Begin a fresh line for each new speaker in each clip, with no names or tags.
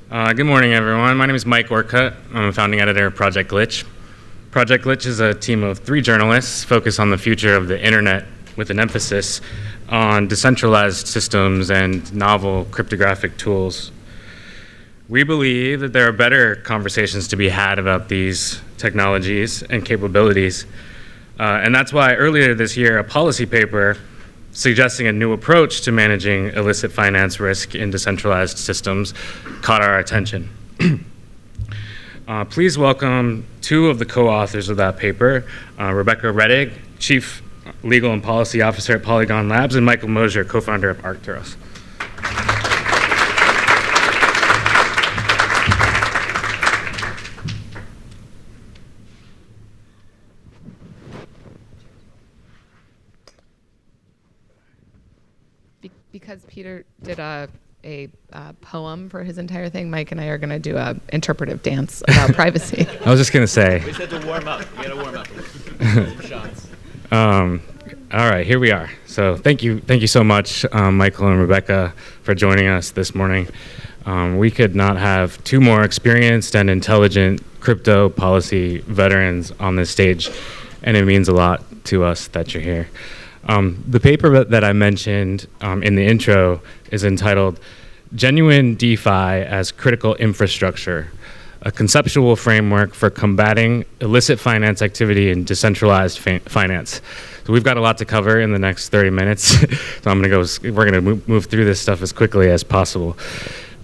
Good morning, everyone. My name is Mike Orcutt. I'm a founding editor of Project Glitch. Project Glitch is a team of 3 journalists focused on the future of the internet with an emphasis on decentralized systems and novel cryptographic tools. We believe that there are better conversations to be had about these technologies and capabilities. And that's why earlier this year, a policy paper suggesting a new approach to managing illicit finance risk in decentralized systems caught our attention. Please welcome 2 of the co-authors of that paper, Rebecca Rettig, Chief Legal and Policy Officer at Polygon Labs, and Michael Mosier, co-founder of Arcturus.
Because Peter did a poem for his entire thing, Mike and I are going to do an interpretive dance about privacy.
I was just going to say.
We said to warm up. You got to warm up. Shots.
All right, here we are. So thank you so much, Michael and Rebecca, for joining us this morning. We could not have 2 more experienced and intelligent crypto policy veterans on this stage, and it means a lot to us that you're here. The paper that I mentioned in the intro is entitled Genuine DeFi as Critical Infrastructure, a conceptual framework for combating illicit finance activity in decentralized finance. So we've got a lot to cover in the next 30 minutes, so we're going to move through this stuff as quickly as possible.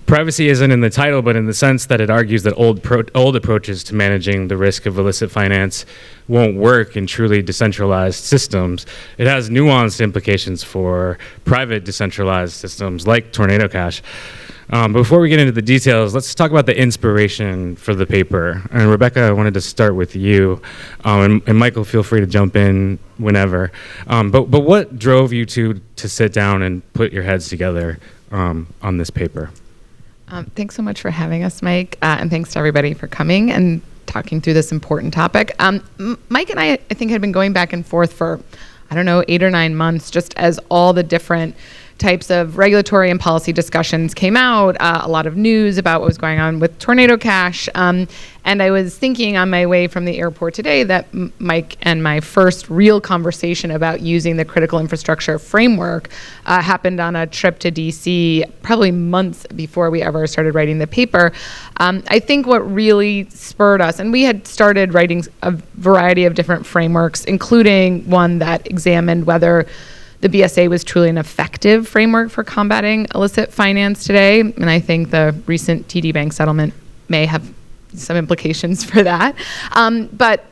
Privacy isn't in the title, but in the sense that it argues that old approaches to managing the risk of illicit finance won't work in truly decentralized systems. It has nuanced implications for private decentralized systems like Tornado Cash. Before we get into the details, let's talk about the inspiration for the paper. And Rebecca, I wanted to start with you, and Michael, feel free to jump in whenever. But what drove you to sit down and put your heads together on this paper?
Thanks so much for having us, Mike, and thanks to everybody for coming and talking through this important topic. Mike and I think, had been going back and forth for, 8 or 9 months, just as all the different types of regulatory and policy discussions came out, a lot of news about what was going on with Tornado Cash. And I was thinking on my way from the airport today that Mike and my first real conversation about using the critical infrastructure framework happened on a trip to DC, probably months before we ever started writing the paper. I think what really spurred us, and we had started writing a variety of different frameworks, including one that examined whether the BSA was truly an effective framework for combating illicit finance today. And I think the recent TD Bank settlement may have some implications for that. But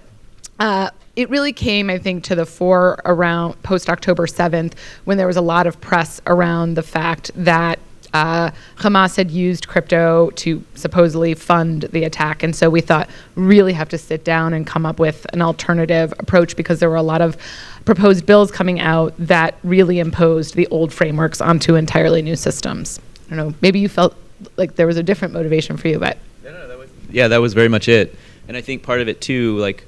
it really came, I think, to the fore around post-October 7th, when there was a lot of press around the fact that Hamas had used crypto to supposedly fund the attack. And so we thought, really have to sit down and come up with an alternative approach, because there were a lot of proposed bills coming out that really imposed the old frameworks onto entirely new systems. I don't know, maybe you felt like there was a different motivation for you, but.
That was very much it. And I think part of it too, like,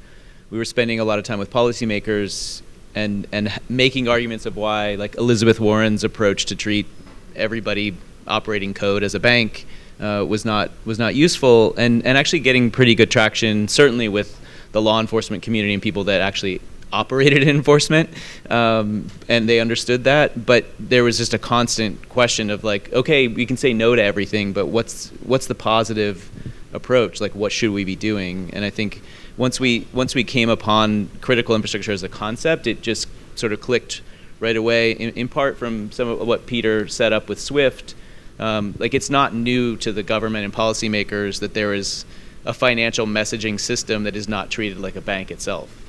we were spending a lot of time with policymakers and making arguments of why, like, Elizabeth Warren's approach to treat everybody operating code as a bank was not useful, and actually getting pretty good traction, certainly with the law enforcement community and people that actually operated in enforcement, and they understood that. But there was just a constant question of, like, okay, we can say no to everything, but what's the positive approach? Like, what should we be doing? And I think once we came upon critical infrastructure as a concept, it just sort of clicked right away, in part from some of what Peter set up with SWIFT. Like, it's not new to the government and policymakers that there is a financial messaging system that is not treated like a bank itself.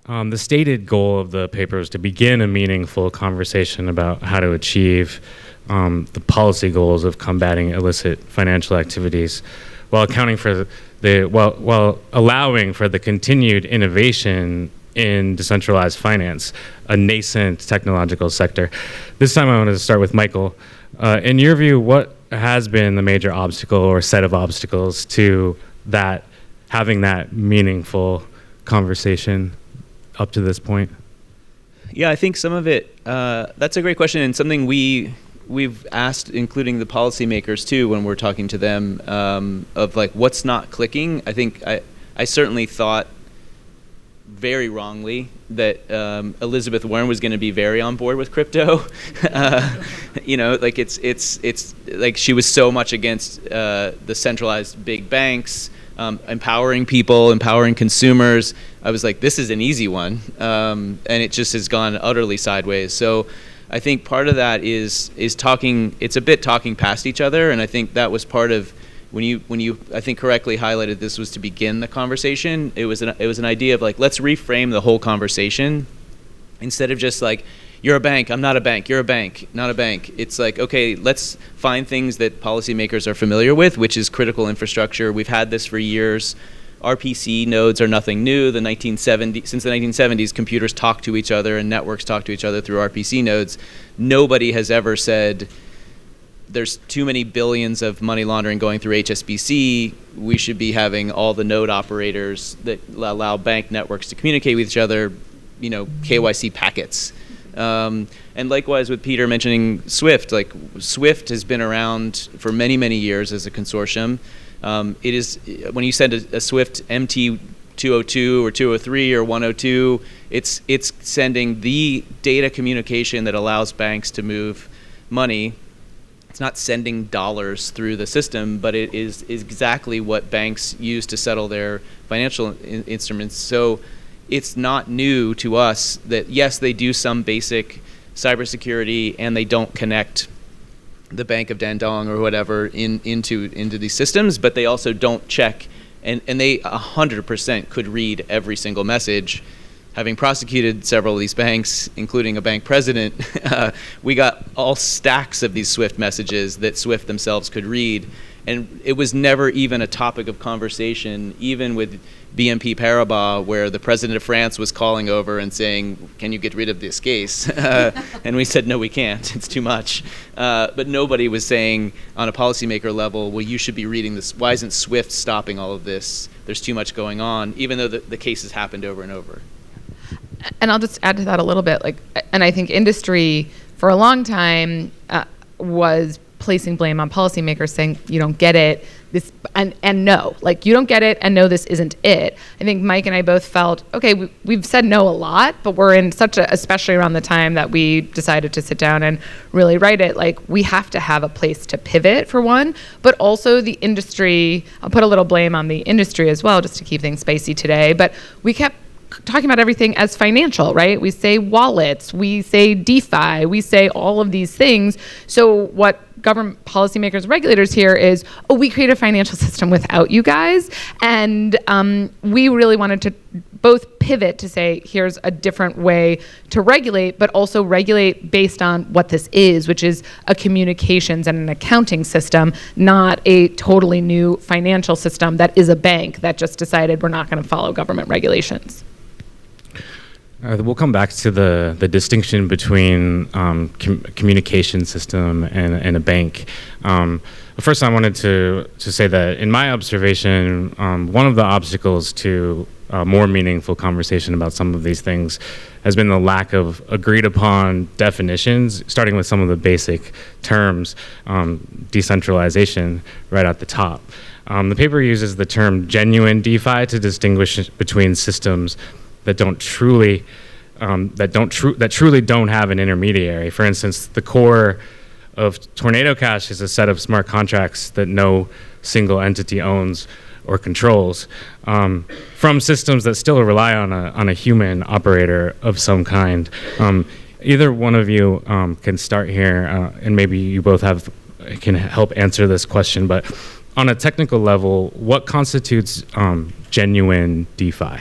The stated goal of the paper is to begin a meaningful conversation about how to achieve the policy goals of combating illicit financial activities, while accounting for while allowing for the continued innovation in decentralized finance, a nascent technological sector. This time I wanted to start with Michael. In your view, what has been the major obstacle or set of obstacles to that, having that meaningful conversation up to this point?
Yeah, I think some of it, that's a great question, and something we we've asked, including the policymakers too, when we're talking to them, of like what's not clicking. I think I certainly thought very wrongly that Elizabeth Warren was going to be very on board with crypto. Like it's like she was so much against the centralized big banks, empowering people, empowering consumers. I was like, this is an easy one, and it just has gone utterly sideways. So I think part of that is talking. It's a bit talking past each other, and I think that was part of when you I think correctly highlighted this was to begin the conversation. It was an idea of like, let's reframe the whole conversation instead of just like, you're a bank, I'm not a bank, you're a bank, not a bank. It's like, okay, let's find things that policymakers are familiar with, which is critical infrastructure. We've had this for years. RPC nodes are nothing new. Since the 1970s, computers talk to each other and networks talk to each other through RPC nodes. Nobody has ever said there's too many billions of money laundering going through HSBC. We should be having all the node operators that allow bank networks to communicate with each other, KYC packets. And likewise with Peter mentioning SWIFT, like SWIFT has been around for many, many years as a consortium. It is, when you send a SWIFT MT 202 or 203 or 102, it's sending the data communication that allows banks to move money. It's not sending dollars through the system, but it is exactly what banks use to settle their financial instruments. So it's not new to us that, yes, they do some basic cybersecurity and they don't connect the Bank of Dandong or whatever into these systems, but they also don't check, and they 100% could read every single message. Having prosecuted several of these banks, including a bank president, we got all stacks of these SWIFT messages that SWIFT themselves could read. And it was never even a topic of conversation, even with BNP Paribas, where the president of France was calling over and saying, can you get rid of this case? And we said, no, we can't. It's too much. But nobody was saying on a policymaker level, well, you should be reading this. Why isn't SWIFT stopping all of this? There's too much going on, even though the cases happened over and over.
And I'll just add to that a little bit. And I think industry for a long time was placing blame on policymakers, saying you don't get it, this and no, like you don't get it, and no, this isn't it. I think Mike and I both felt, okay, we've said no a lot, but we're in such a, especially around the time that we decided to sit down and really write it, like we have to have a place to pivot for one, but also the industry. I'll put a little blame on the industry as well, just to keep things spicy today. But we kept talking about everything as financial, right? We say wallets, we say DeFi, we say all of these things. So what government policymakers, regulators here is, oh, we create a financial system without you guys. And we really wanted to both pivot to say, here's a different way to regulate, but also regulate based on what this is, which is a communications and an accounting system, not a totally new financial system that is a bank that just decided we're not going to follow government regulations.
We'll come back to the distinction between communication system and a bank. First, I wanted to say that in my observation, one of the obstacles to more meaningful conversation about some of these things has been the lack of agreed upon definitions, starting with some of the basic terms, decentralization right at the top. The paper uses the term genuine DeFi to distinguish between systems that truly don't have an intermediary. For instance, the core of Tornado Cash is a set of smart contracts that no single entity owns or controls, from systems that still rely on a human operator of some kind. Either one of you can start here, and maybe you both can help answer this question. But on a technical level, what constitutes genuine DeFi?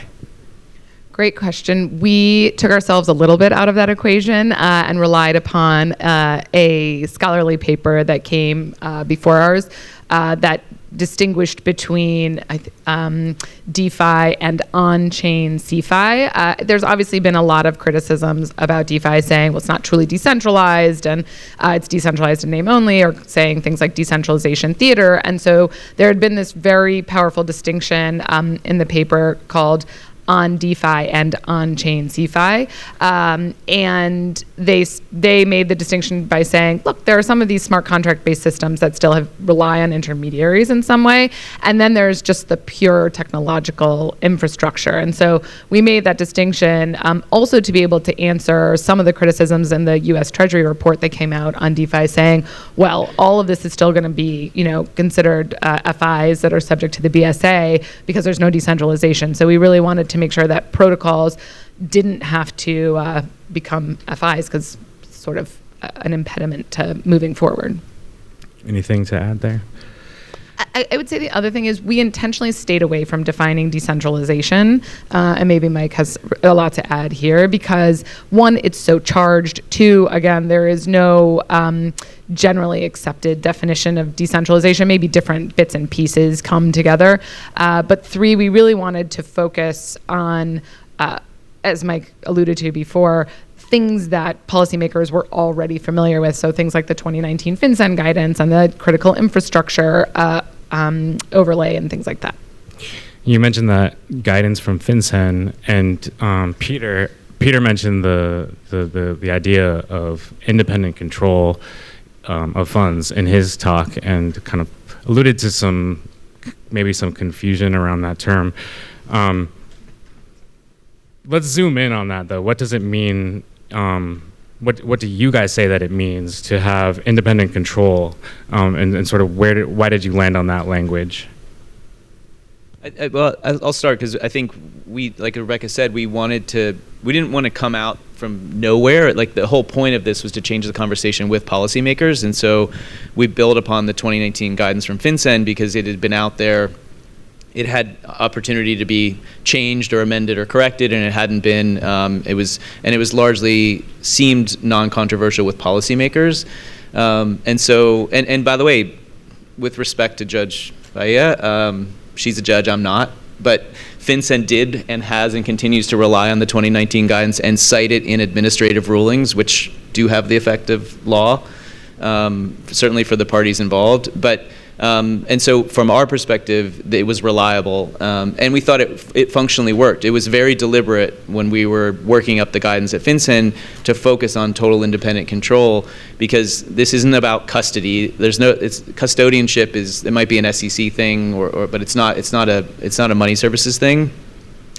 Great question. We took ourselves a little bit out of that equation and relied upon a scholarly paper that came before ours that distinguished between DeFi and on-chain CeFi. There's obviously been a lot of criticisms about DeFi saying, well, it's not truly decentralized and it's decentralized in name only, or saying things like decentralization theater. And so there had been this very powerful distinction in the paper called on DeFi and on-chain CeFi. And they made the distinction by saying, look, there are some of these smart contract-based systems that still rely on intermediaries in some way, and then there's just the pure technological infrastructure. And so we made that distinction also to be able to answer some of the criticisms in the U.S. Treasury report that came out on DeFi saying, well, all of this is still going to be, considered FIs that are subject to the BSA because there's no decentralization. So we really wanted to make sure that protocols didn't have to become FIs because it's sort of an impediment to moving forward.
Anything to add there?
I would say the other thing is we intentionally stayed away from defining decentralization, and maybe Mike has a lot to add here because one, it's so charged. Two, again, there is no generally accepted definition of decentralization. Maybe different bits and pieces come together. But three, we really wanted to focus on, as Mike alluded to before, things that policymakers were already familiar with. So things like the 2019 FinCEN guidance and the critical infrastructure overlay and things like that.
You mentioned that guidance from FinCEN, and Peter mentioned the idea of independent control of funds in his talk, and kind of alluded to maybe some confusion around that term. Let's zoom in on that, though. What does it mean? What do you guys say that it means to have independent control, and sort of why did you land on that language?
Well, I'll start because I think like Rebecca said, we didn't want to come out from nowhere. Like the whole point of this was to change the conversation with policymakers, and so we built upon the 2019 guidance from FinCEN because it had been out there. It had opportunity to be changed or amended or corrected, and it hadn't been. It was largely seemed non-controversial with policymakers, and by the way, with respect to Judge Bahia, she's a judge, I'm not, but FinCEN did and has and continues to rely on the 2019 guidance and cite it in administrative rulings, which do have the effect of law, certainly for the parties involved, but. And so from our perspective, it was reliable, and we thought it functionally worked. It was very deliberate when we were working up the guidance at FinCEN to focus on total independent control, because this isn't about custody. Custodianship it might be an SEC thing, but it's not a money services thing.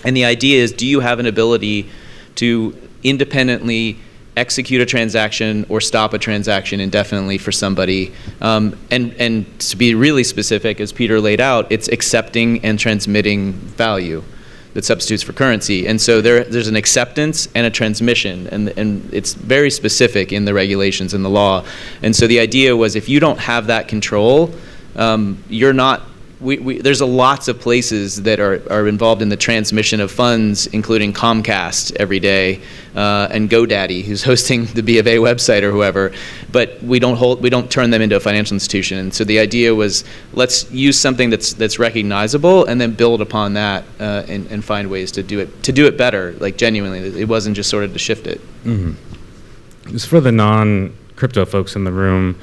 And the idea is, do you have an ability to independently execute a transaction or stop a transaction indefinitely for somebody, and to be really specific, as Peter laid out, it's accepting and transmitting value that substitutes for currency. And so there's an acceptance and a transmission, and it's very specific in the regulations and the law. And so the idea was, if you don't have that control, you're not. There's lots of places that are involved in the transmission of funds, including Comcast every day, and GoDaddy, who's hosting the B of A website or whoever. But we don't turn them into a financial institution. And so the idea was, let's use something that's recognizable and then build upon that and find ways to do it better, like genuinely. It wasn't just sort of to shift it.
Mm-hmm. Just for the non-crypto folks in the room,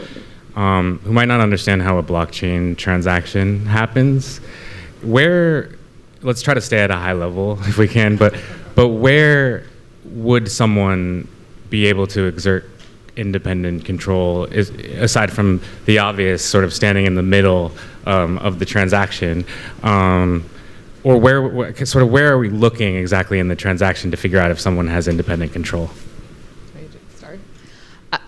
who might not understand how a blockchain transaction happens, let's try to stay at a high level if we can, but where would someone be able to exert independent control, aside from the obvious sort of standing in the middle of the transaction, or where are we looking exactly in the transaction to figure out if someone has independent control?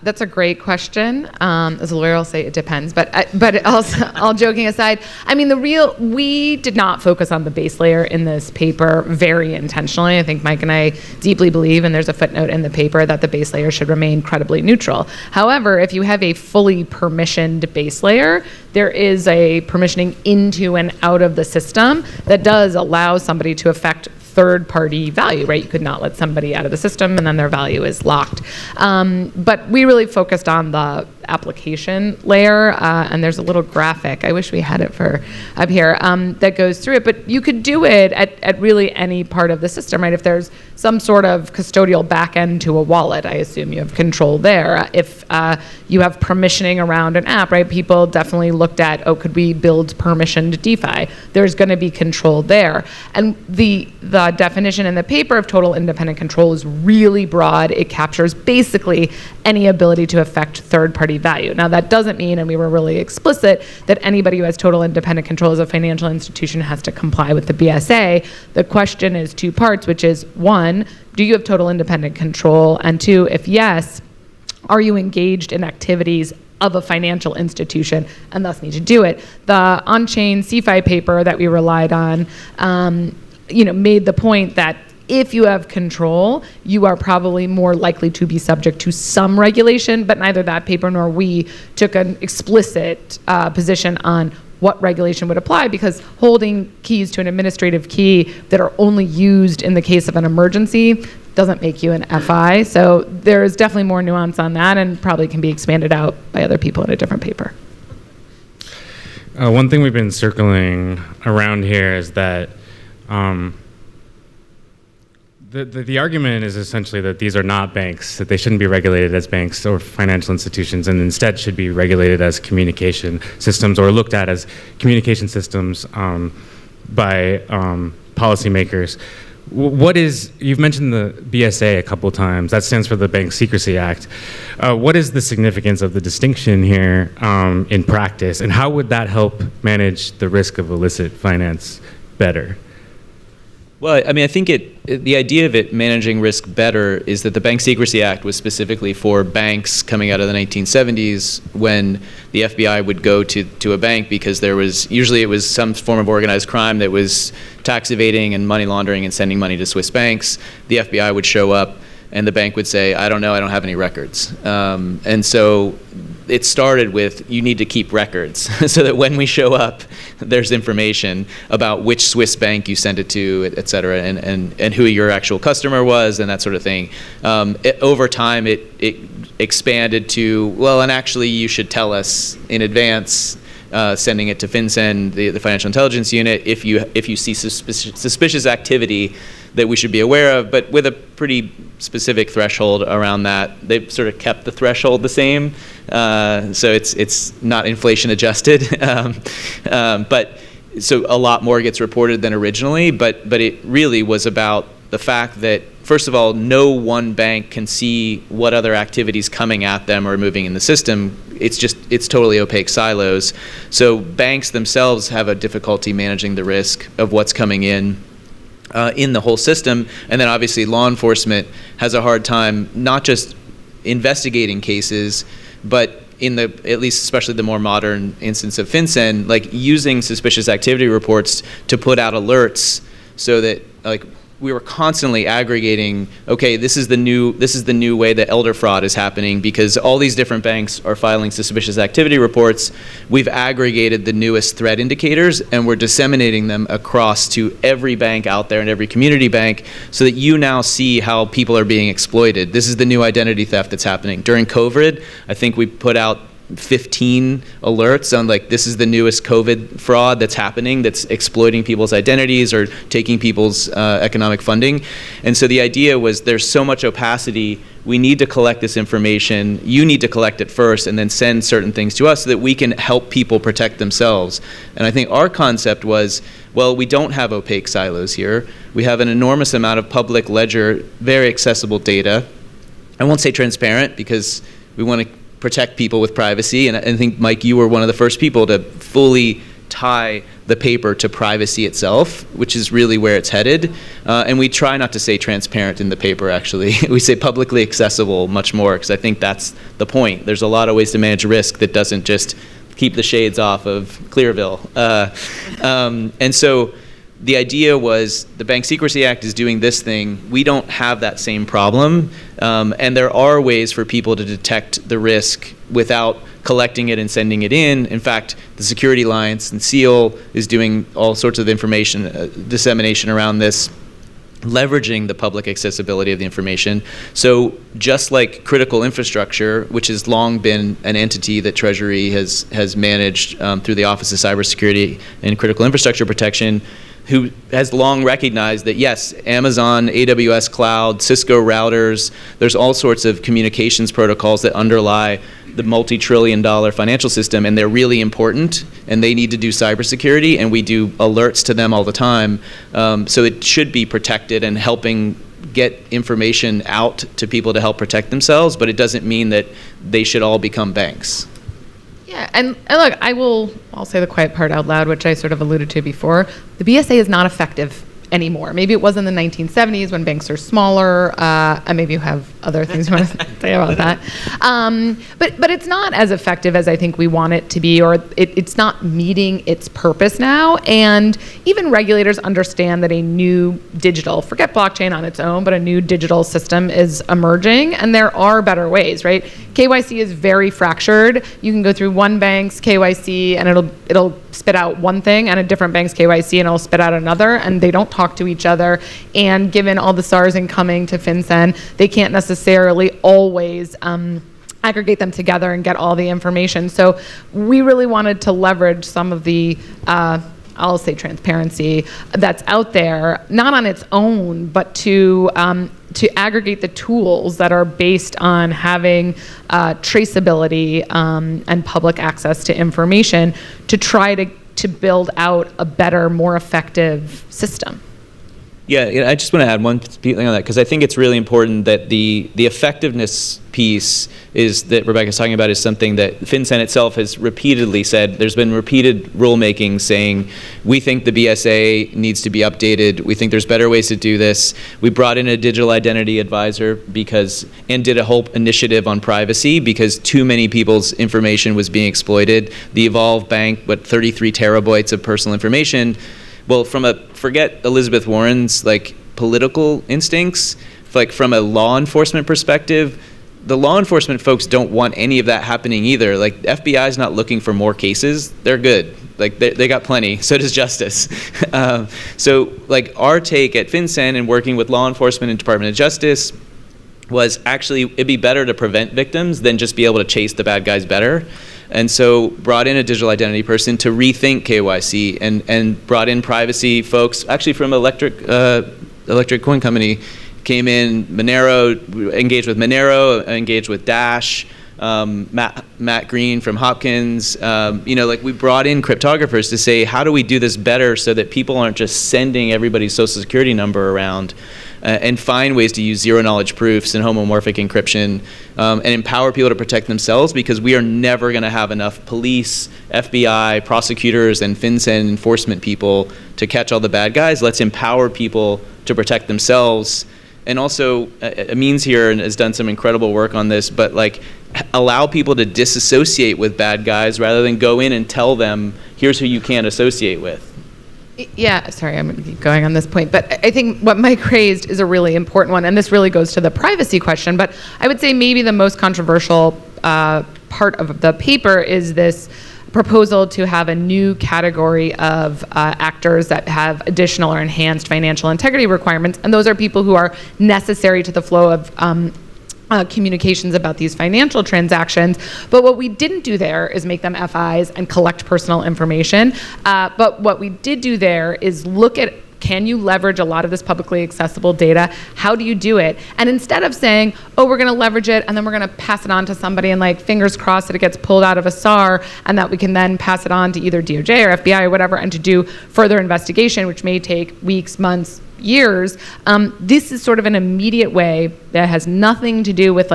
That's a great question. As a lawyer, I'll say it depends. But also, all joking aside, I mean, we did not focus on the base layer in this paper very intentionally. I think Mike and I deeply believe, and there's a footnote in the paper, that the base layer should remain credibly neutral. However, if you have a fully permissioned base layer, there is a permissioning into and out of the system that does allow somebody to affect third-party value, right? You could not let somebody out of the system and then their value is locked. But we really focused on the application layer, and there's a little graphic. I wish we had it for up here that goes through it. But you could do it at really any part of the system, right? If there's some sort of custodial back end to a wallet, I assume you have control there. If you have permissioning around an app, right? People definitely looked at, could we build permissioned DeFi? There's going to be control there. And the definition in the paper of total independent control is really broad. It captures basically any ability to affect third-party value. Now, that doesn't mean, and we were really explicit, that anybody who has total independent control as a financial institution has to comply with the BSA. The question is two parts, which is, one, do you have total independent control? And two, if yes, are you engaged in activities of a financial institution and thus need to do it? The on-chain CeFi paper that we relied on, made the point that if you have control, you are probably more likely to be subject to some regulation, but neither that paper nor we took an explicit position on what regulation would apply, because holding keys to an administrative key that are only used in the case of an emergency doesn't make you an FI. So there's definitely more nuance on that and probably can be expanded out by other people in a different paper.
One thing we've been circling around here is that the argument is essentially that these are not banks, that they shouldn't be regulated as banks or financial institutions, and instead should be regulated as communication systems or looked at as communication systems by policymakers. You've mentioned the BSA a couple times. That stands for the Bank Secrecy Act. What is the significance of the distinction here in practice, and how would that help manage the risk of illicit finance better?
Well, I mean, I think the idea of it managing risk better is that the Bank Secrecy Act was specifically for banks coming out of the 1970s, when the FBI would go to a bank because usually it was some form of organized crime that was tax evading and money laundering and sending money to Swiss banks. The FBI would show up and the bank would say, I don't know, I don't have any records. And so it started with, you need to keep records so that when we show up, there's information about which Swiss bank you sent it to, et cetera, and who your actual customer was and that sort of thing. Over time, it expanded to, well, and actually you should tell us in advance, sending it to FinCEN, the Financial Intelligence Unit, if you see suspicious activity that we should be aware of, but with a pretty specific threshold around that. They've sort of kept the threshold the same, so it's not inflation adjusted. But so a lot more gets reported than originally, but it really was about the fact that, first of all, no one bank can see what other activities coming at them or moving in the system. It's totally opaque silos. So banks themselves have a difficulty managing the risk of what's coming in the whole system. And then obviously law enforcement has a hard time not just investigating cases, but at least especially the more modern instance of FinCEN, like using suspicious activity reports to put out alerts so that like we were constantly aggregating, okay, this is the new way that elder fraud is happening because all these different banks are filing suspicious activity reports. We've aggregated the newest threat indicators and we're disseminating them across to every bank out there and every community bank so that you now see how people are being exploited. This is the new identity theft that's happening. During COVID, I think we put out 15 alerts on like this is the newest COVID fraud that's happening that's exploiting people's identities or taking people's economic funding. And so the idea was there's so much opacity, we need to collect this information, you need to collect it first and then send certain things to us so that we can help people protect themselves. And I think our concept was, well, we don't have opaque silos here. We have an enormous amount of public ledger, very accessible data. I won't say transparent because we want to protect people with privacy, and I think, Mike, you were one of the first people to fully tie the paper to privacy itself, which is really where it's headed. And we try not to say transparent in the paper, actually. We say publicly accessible much more, because I think that's the point. There's a lot of ways to manage risk that doesn't just keep the shades off of Clearville. And so the idea was the Bank Secrecy Act is doing this thing. We don't have that same problem. And there are ways for people to detect the risk without collecting it and sending it in. In fact, the Security Alliance and SEAL is doing all sorts of information dissemination around this. leveraging the public accessibility of the information. So just like critical infrastructure, which has long been an entity that Treasury has managed through the Office of Cybersecurity and Critical Infrastructure Protection, who has long recognized that, yes, Amazon, AWS Cloud, Cisco routers, there's all sorts of communications protocols that underlie the multi-trillion-dollar financial system, and they're really important, and they need to do cybersecurity, and we do alerts to them all the time. So it should be protected and helping get information out to people to help protect themselves, but it doesn't mean that they should all become banks.
Yeah, and look, I'll say the quiet part out loud, which I sort of alluded to before. The BSA is not effective anymore. Maybe it was in the 1970s when banks are smaller, and maybe you have other things you want to say about that. But it's not as effective as I think we want it to be, or it's not meeting its purpose now. And even regulators understand that a new digital, forget blockchain on its own, but a new digital system is emerging, and there are better ways, right? KYC is very fractured. You can go through one bank's KYC and it'll spit out one thing, and a different bank's KYC and it'll spit out another, and they don't talk to each other. And given all the SARs incoming to FinCEN, they can't necessarily always aggregate them together and get all the information. So we really wanted to leverage some of the I'll say transparency that's out there, not on its own, but to aggregate the tools that are based on having traceability and public access to information to try to build out a better, more effective system.
Yeah, I just want to add one thing on that, because I think it's really important that the effectiveness piece is that Rebecca's talking about is something that FinCEN itself has repeatedly said. There's been repeated rulemaking saying, we think the BSA needs to be updated. We think there's better ways to do this. We brought in a digital identity advisor and did a whole initiative on privacy because too many people's information was being exploited. The Evolve Bank, 33 terabytes of personal information. Well, forget Elizabeth Warren's political instincts, from a law enforcement perspective, the law enforcement folks don't want any of that happening either. The FBI is not looking for more cases. They're good. They got plenty. So does justice. So our take at FinCEN and working with law enforcement and Department of Justice was actually it'd be better to prevent victims than just be able to chase the bad guys better. And so brought in a digital identity person to rethink KYC and brought in privacy folks, actually from Electric Coin Company, came in, Monero, engaged with Monero, engaged with Dash, Matt Green from Hopkins. We brought in cryptographers to say, how do we do this better so that people aren't just sending everybody's social security number around, and find ways to use zero-knowledge proofs and homomorphic encryption, and empower people to protect themselves, because we are never going to have enough police, FBI, prosecutors, and FinCEN enforcement people to catch all the bad guys. Let's empower people to protect themselves. And also, Amin's here and has done some incredible work on this, but allow people to disassociate with bad guys rather than go in and tell them, here's who you can't associate with.
Yeah, sorry, I'm going to keep going on this point, but I think what Mike raised is a really important one, and this really goes to the privacy question, but I would say maybe the most controversial part of the paper is this proposal to have a new category of actors that have additional or enhanced financial integrity requirements, and those are people who are necessary to the flow of communications about these financial transactions. But what we didn't do there is make them FIs and collect personal information. But what we did do there is look at, can you leverage a lot of this publicly accessible data? How do you do it? And instead of saying, oh, we're going to leverage it and then we're going to pass it on to somebody and fingers crossed that it gets pulled out of a SAR and that we can then pass it on to either DOJ or FBI or whatever and to do further investigation, which may take weeks, months, years. This is sort of an immediate way that has nothing to do with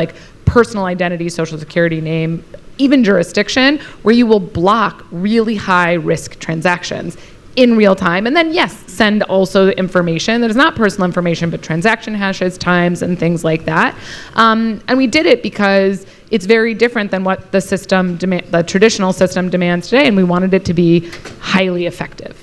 personal identity, social security name, even jurisdiction, where you will block really high risk transactions in real time. And then yes, send also information that is not personal information, but transaction hashes, times, and things like that. And we did it because it's very different than what the traditional system demands today, and we wanted it to be highly effective.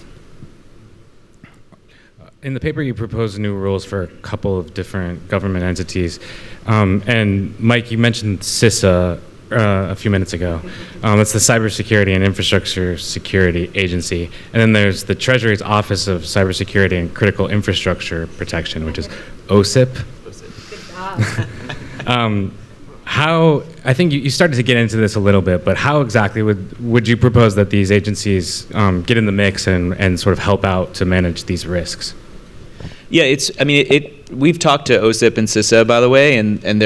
In the paper, you proposed new rules for a couple of different government entities. And Mike, you mentioned CISA a few minutes ago. It's the Cybersecurity and Infrastructure Security Agency. And then there's the Treasury's Office of Cybersecurity and Critical Infrastructure Protection, which is OSIP. How, I think you started to get into this a little bit, but how exactly would you propose that these agencies get in the mix and sort of help out to manage these risks?
Yeah, we've talked to OSIP and CISA, by the way, and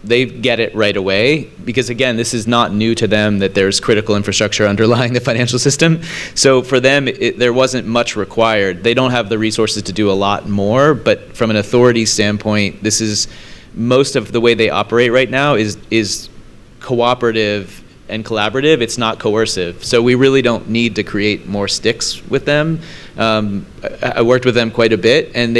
they get it right away, because again, this is not new to them that there's critical infrastructure underlying the financial system. So for them, there wasn't much required. They don't have the resources to do a lot more, but from an authority standpoint, this is most of the way they operate right now is cooperative and collaborative. It's not coercive. So we really don't need to create more sticks with them. I worked with them quite a bit, and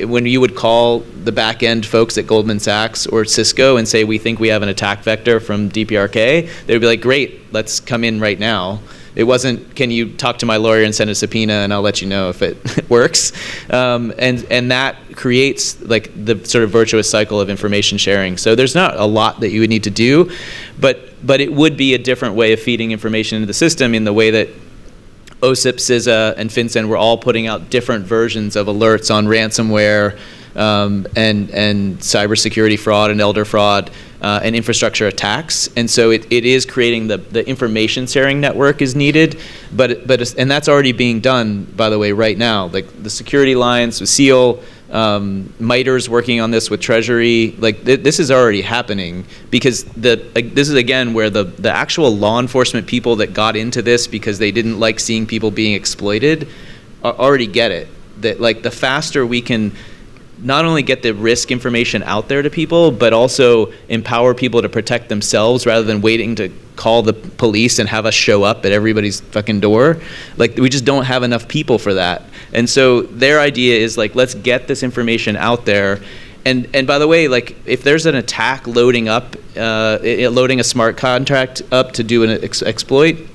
when you would call the back end folks at Goldman Sachs or Cisco and say, we think we have an attack vector from DPRK, they'd be like, great, let's come in right now. It wasn't, can you talk to my lawyer and send a subpoena and I'll let you know if it works. And that creates like the sort of virtuous cycle of information sharing. So there's not a lot that you would need to do, but it would be a different way of feeding information into the system, in the way that OSIP, CISA, and FinCEN were all putting out different versions of alerts on ransomware and cybersecurity fraud and elder fraud and infrastructure attacks. And so it is creating the information sharing network is needed, and that's already being done, by the way, right now. Like the security alliance with SEAL, MITRE's working on this with Treasury. Like this is already happening, because this is again where the actual law enforcement people that got into this because they didn't like seeing people being exploited already get it. That like the faster we can not only get the risk information out there to people, but also empower people to protect themselves rather than waiting to call the police and have us show up at everybody's fucking door. Like, we just don't have enough people for that. And so their idea is like, let's get this information out there. And by the way, like if there's an attack loading a smart contract up to do an exploit,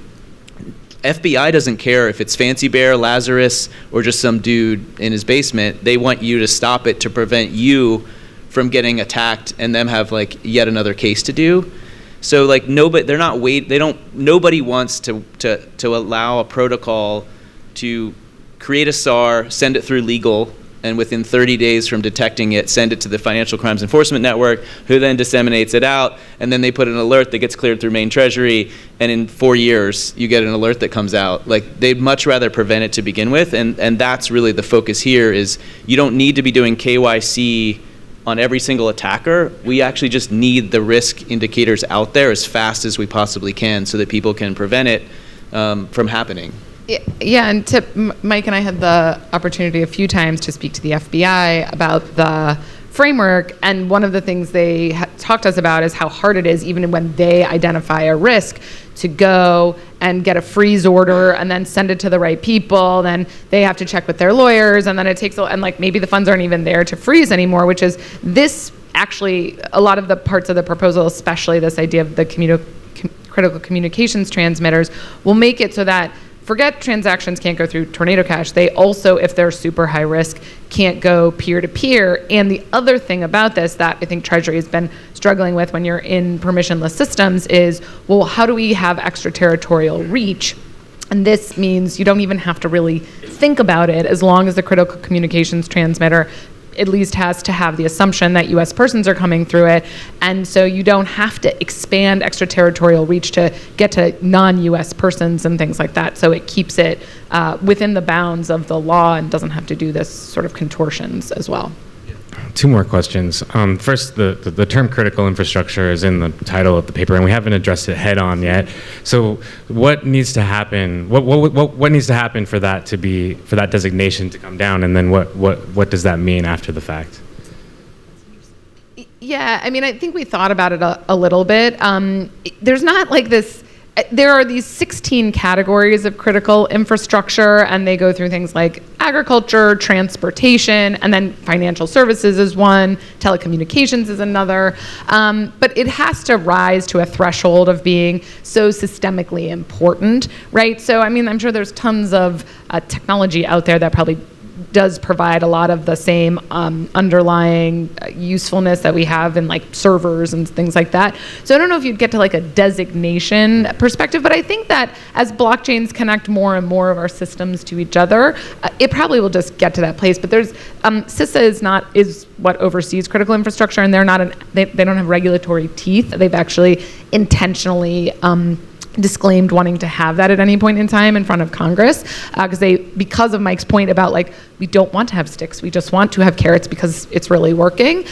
FBI doesn't care if it's Fancy Bear, Lazarus, or just some dude in his basement. They want you to stop it to prevent you from getting attacked and them have like yet another case to do. So like nobody wants to allow a protocol to create a SAR, send it through legal, and within 30 days from detecting it, send it to the Financial Crimes Enforcement Network, who then disseminates it out, and then they put an alert that gets cleared through Main Treasury, and in 4 years, you get an alert that comes out. Like, they'd much rather prevent it to begin with, and that's really the focus here, is you don't need to be doing KYC on every single attacker. We actually just need the risk indicators out there as fast as we possibly can so that people can prevent it from happening.
Yeah, and Mike and I had the opportunity a few times to speak to the FBI about the framework, and one of the things they talked to us about is how hard it is, even when they identify a risk, to go and get a freeze order and then send it to the right people. Then they have to check with their lawyers, and then it takes and like maybe the funds aren't even there to freeze anymore, which is this actually a lot of the parts of the proposal, especially this idea of the critical communications transmitters, will make it so that forget transactions can't go through Tornado Cash. They also, if they're super high risk, can't go peer-to-peer. And the other thing about this that I think Treasury has been struggling with when you're in permissionless systems is, well, how do we have extraterritorial reach? And this means you don't even have to really think about it, as long as the critical communications transmitter at least has to have the assumption that U.S. persons are coming through it. And so you don't have to expand extraterritorial reach to get to non-U.S. persons and things like that. So it keeps it within the bounds of the law and doesn't have to do this sort of contortions as well.
Two more questions. First, the term critical infrastructure is in the title of the paper, and we haven't addressed it head on yet. So, what needs to happen? What needs to happen for that designation to come down, and then what does that mean after the fact?
Yeah, I mean, I think we thought about it a little bit. There's not like this. There are these 16 categories of critical infrastructure, and they go through things like agriculture, transportation, and then financial services is one, telecommunications is another. But it has to rise to a threshold of being so systemically important, right? So, I mean, I'm sure there's tons of technology out there that probably does provide a lot of the same underlying usefulness that we have in like servers and things like that. So I don't know if you'd get to like a designation perspective, but I think that as blockchains connect more and more of our systems to each other, it probably will just get to that place. But there's CISA is what oversees critical infrastructure, and they're not they don't have regulatory teeth. They've actually intentionally disclaimed wanting to have that at any point in time in front of Congress, because of Mike's point about like, we don't want to have sticks, we just want to have carrots because it's really working.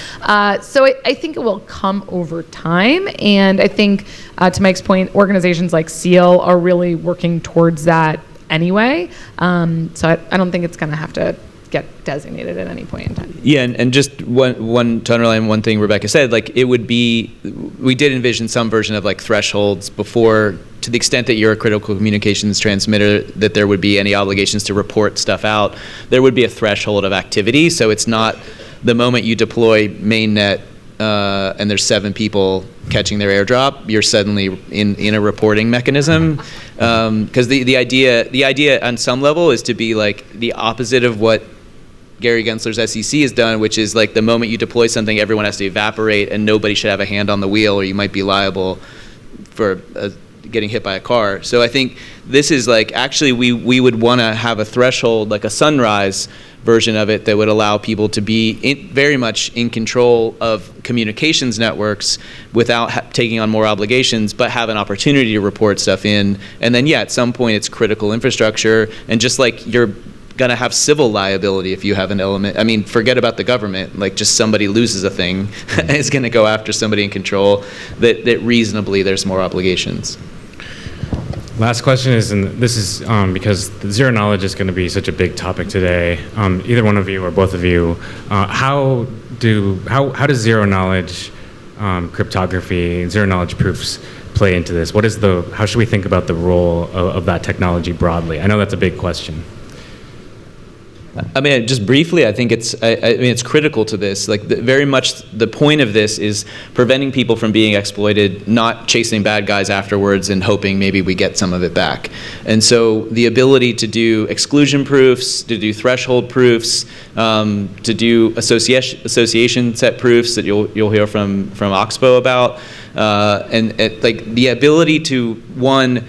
So I think it will come over time, and I think to Mike's point, organizations like SEAL are really working towards that anyway. So I don't think it's going to have to get designated at any point in time.
Yeah, and just one to underline one thing Rebecca said, like it would be, we did envision some version of like thresholds before, to the extent that you're a critical communications transmitter, that there would be any obligations to report stuff out. There would be a threshold of activity, so it's not the moment you deploy mainnet and there's 7 people catching their airdrop, you're suddenly in a reporting mechanism. Because the idea on some level is to be like the opposite of what Gary Gensler's SEC has done, which is like the moment you deploy something, everyone has to evaporate and nobody should have a hand on the wheel, or you might be liable for getting hit by a car. So I think this is like, actually we would want to have a threshold, like a sunrise version of it, that would allow people to be very much in control of communications networks without taking on more obligations, but have an opportunity to report stuff in. And then, yeah, at some point it's critical infrastructure, and just like you're going to have civil liability if you have an element. I mean, forget about the government, like just somebody loses a thing is going to go after somebody in control, that reasonably there's more obligations.
Last question is, and this is because the zero knowledge is going to be such a big topic today. Either one of you or both of you, how does zero knowledge cryptography, zero knowledge proofs play into this? How should we think about the role of that technology broadly? I know that's a big question.
I mean, just briefly, I think it's critical to this. Like, very much the point of this is preventing people from being exploited, not chasing bad guys afterwards and hoping maybe we get some of it back. And so the ability to do exclusion proofs, to do threshold proofs, to do association set proofs that you'll hear from Oxbow about, like the ability to, one,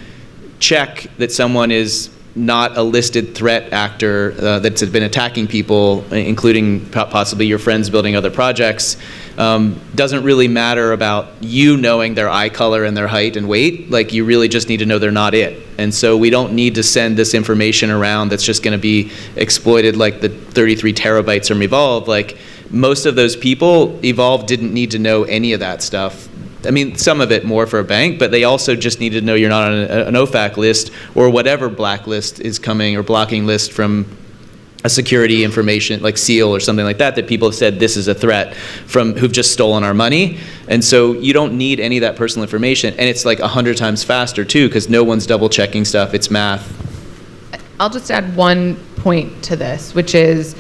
check that someone is not a listed threat actor that's been attacking people, including possibly your friends building other projects, doesn't really matter about you knowing their eye color and their height and weight. Like, you really just need to know they're not it. And so we don't need to send this information around that's just going to be exploited, like the 33 terabytes from Evolve. Like, most of those people, Evolve didn't need to know any of that stuff. I mean, some of it more for a bank, but they also just need to know you're not on an OFAC list or whatever blacklist is coming, or blocking list from a security information like SEAL or something like that people have said this is a threat from, who've just stolen our money. And so you don't need any of that personal information. And it's like 100 times faster too, because no one's double checking stuff. It's math.
I'll just add one point to this, which is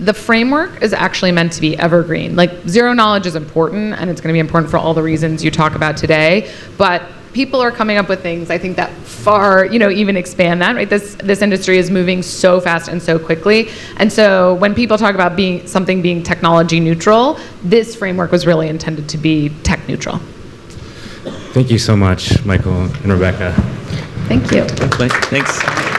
the framework is actually meant to be evergreen. Like, zero knowledge is important, and it's going to be important for all the reasons you talk about today, but people are coming up with things, I think, that far, even expand that, right? This industry is moving so fast and so quickly. And so when people talk about something being technology neutral, this framework was really intended to be tech neutral.
Thank you so much, Michael and Rebecca.
Thank you.
Thanks.